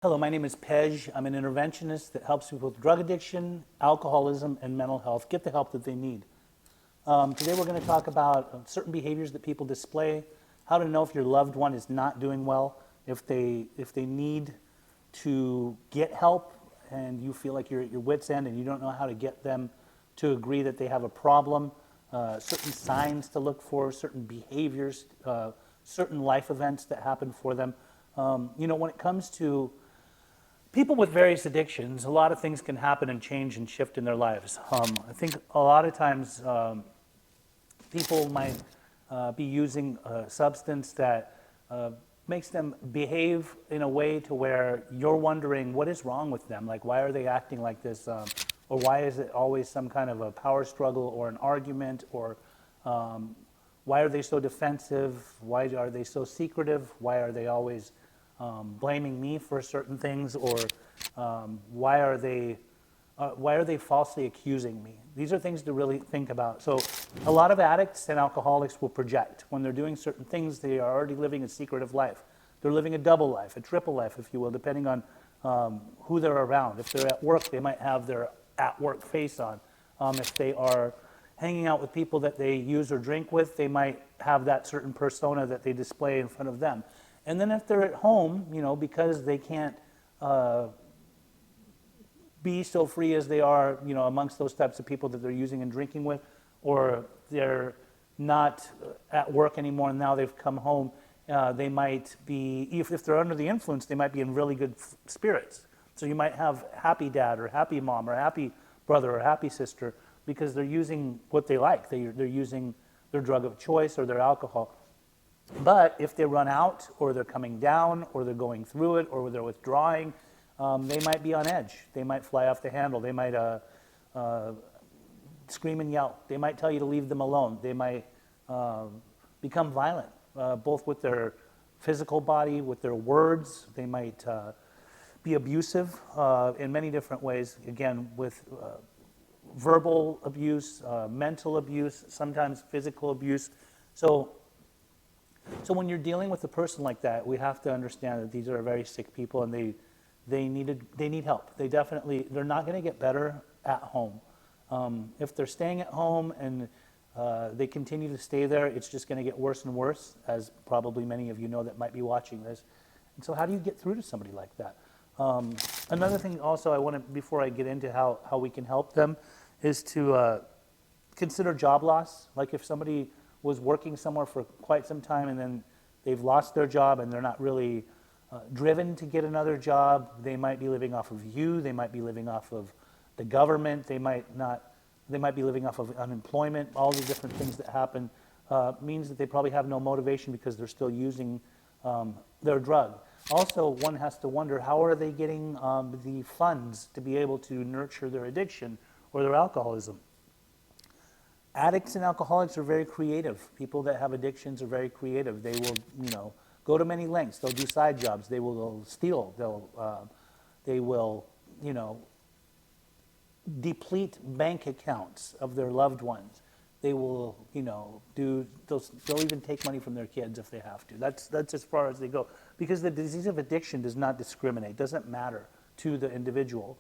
Hello, my name is Pej. I'm an interventionist that helps people with drug addiction, alcoholism, and mental health get the help that they need. Today we're going to talk about certain behaviors that people display, how to know if your loved one is not doing well, if they need to get help and you feel like you're at your wit's end and you don't know how to get them to agree that they have a problem, certain signs to look for, certain behaviors, certain life events that happen for them. When it comes to people with various addictions, a lot of things can happen and change and shift in their lives. I think a lot of times people might be using a substance that makes them behave in a way to where you're wondering what is wrong with them. Like, why are they acting like this? Or why is it always some kind of a power struggle or an argument? Or why are they so defensive? Why are they so secretive? Why are they always blaming me for certain things, or why are they falsely accusing me? These are things to really think about. So a lot of addicts and alcoholics will project. When they're doing certain things, they are already living a secretive life. They're living a double life, a triple life, if you will, depending on who they're around. If they're at work, they might have their at-work face on. If they are hanging out with people that they use or drink with, they might have that certain persona that they display in front of them. And then if they're at home, because they can't be so free as they are, amongst those types of people that they're using and drinking with, or they're not at work anymore and now they've come home, they might be, if they're under the influence, they might be in really good spirits. So you might have happy dad or happy mom or happy brother or happy sister because they're using what they like. They're using their drug of choice or their alcohol. But if they run out, or they're coming down, or they're going through it, or they're withdrawing, they might be on edge. They might fly off the handle. They might scream and yell. They might tell you to leave them alone. They might become violent, both with their physical body, with their words. They might be abusive in many different ways, again, with verbal abuse, mental abuse, sometimes physical abuse. So when you're dealing with a person like that, we have to understand that these are very sick people and they need help. They're not going to get better at home. If they're staying at home and they continue to stay there, it's just going to get worse and worse, as probably many of you know that might be watching this. And so how do you get through to somebody like that? Another thing also I want to, before I get into how we can help them, is to consider job loss. Like if somebody was working somewhere for quite some time and then they've lost their job and they're not really driven to get another job, they might be living off of you, they might be living off of the government, they might be living off of unemployment. All the different things that happen means that they probably have no motivation because they're still using their drug. Also, one has to wonder, how are they getting the funds to be able to nurture their addiction or their alcoholism? Addicts and alcoholics are very creative. People that have addictions are very creative. They will, go to many lengths. They'll do side jobs. They will steal. They will, deplete bank accounts of their loved ones. They will, they'll even take money from their kids if they have to. That's as far as they go. Because the disease of addiction does not discriminate. It doesn't matter to the individual.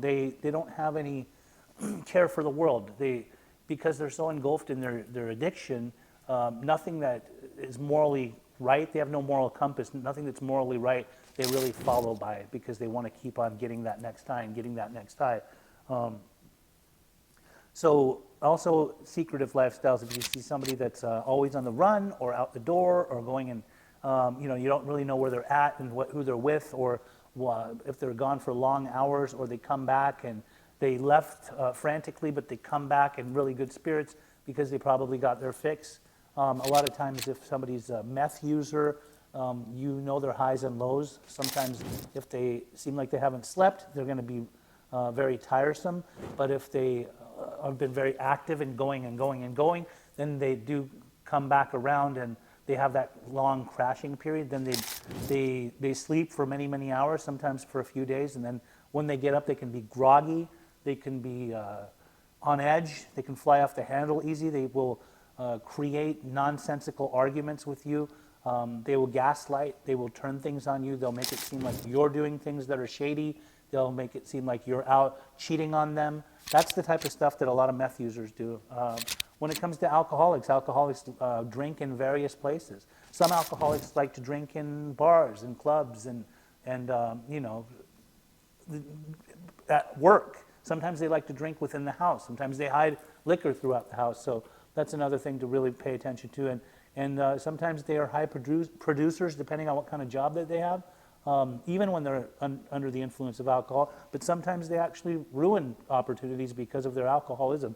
They don't have any care for the world. Because they're so engulfed in their addiction, nothing that is morally right, they have no moral compass, nothing that's morally right, they really follow by it because they want to keep on getting that next high and getting that next high. So also secretive lifestyles, if you see somebody that's always on the run or out the door or going and, you don't really know where they're at and who they're with, or if they're gone for long hours or they come back and they left frantically, but they come back in really good spirits because they probably got their fix. A lot of times if somebody's a meth user, their highs and lows. Sometimes if they seem like they haven't slept, they're going to be very tiresome. But if they have been very active and going and going and going, then they do come back around and they have that long crashing period. Then they sleep for many, many hours, sometimes for a few days. And then when they get up, they can be groggy. They can be on edge. They can fly off the handle easy. They will create nonsensical arguments with you. They will gaslight. They will turn things on you. They'll make it seem like you're doing things that are shady. They'll make it seem like you're out cheating on them. That's the type of stuff that a lot of meth users do. When it comes to alcoholics drink in various places. Some alcoholics like to drink in bars and clubs and you know, at work. Sometimes they like to drink within the house. Sometimes they hide liquor throughout the house. So that's another thing to really pay attention to. And sometimes they are high producers, depending on what kind of job that they have, even when they're under the influence of alcohol. But sometimes they actually ruin opportunities because of their alcoholism.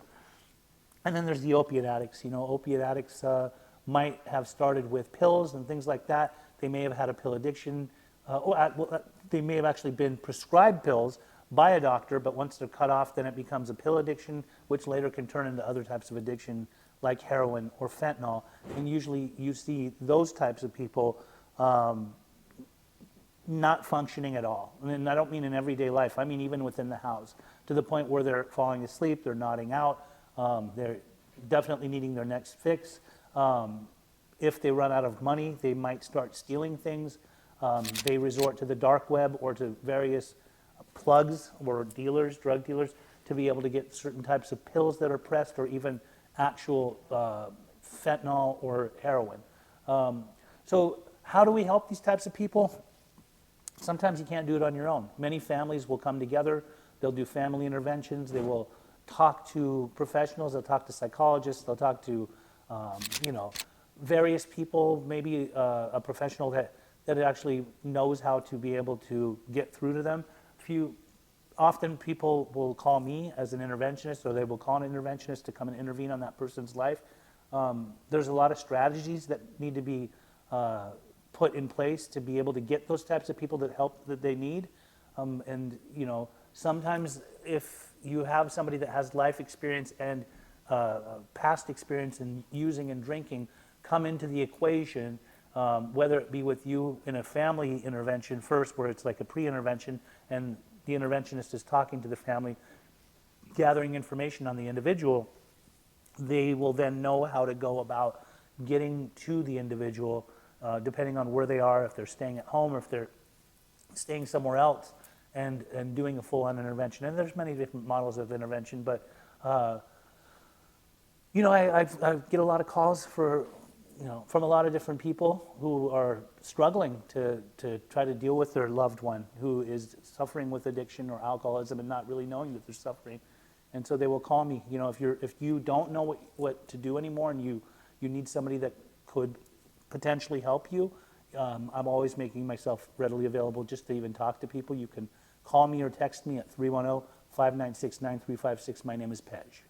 And then there's the opiate addicts. You know, opiate addicts might have started with pills and things like that. They may have had a pill addiction. They may have actually been prescribed pills by a doctor, but once they're cut off, then it becomes a pill addiction, which later can turn into other types of addiction like heroin or fentanyl. And usually you see those types of people not functioning at all. And I don't mean in everyday life, I mean even within the house, to the point where they're falling asleep, they're nodding out, they're definitely needing their next fix. If they run out of money, they might start stealing things. They resort to the dark web or to various plugs or dealers, drug dealers, to be able to get certain types of pills that are pressed or even actual fentanyl or heroin. So how do we help these types of people? Sometimes you can't do it on your own. Many families will come together. They'll do family interventions. They will talk to professionals. They'll talk to psychologists. They'll talk to, you know, various people, maybe a professional that actually knows how to be able to get through to them. Often people will call me as an interventionist, or they will call an interventionist to come and intervene on that person's life. There's a lot of strategies that need to be put in place to be able to get those types of people that help that they need. And you know, sometimes if you have somebody that has life experience and past experience in using and drinking come into the equation, whether it be with you in a family intervention first, where it's like a pre-intervention and the interventionist is talking to the family, gathering information on the individual, they will then know how to go about getting to the individual, depending on where they are, if they're staying at home or if they're staying somewhere else, and doing a full-on intervention. And there's many different models of intervention, but you know, I get a lot of calls from a lot of different people who are struggling to try to deal with their loved one who is suffering with addiction or alcoholism and not really knowing that they're suffering. And so they will call me. You know, if you don't know what to do anymore and you need somebody that could potentially help you, I'm always making myself readily available just to even talk to people. You can call me or text me at 310-596-9356. My name is Pej.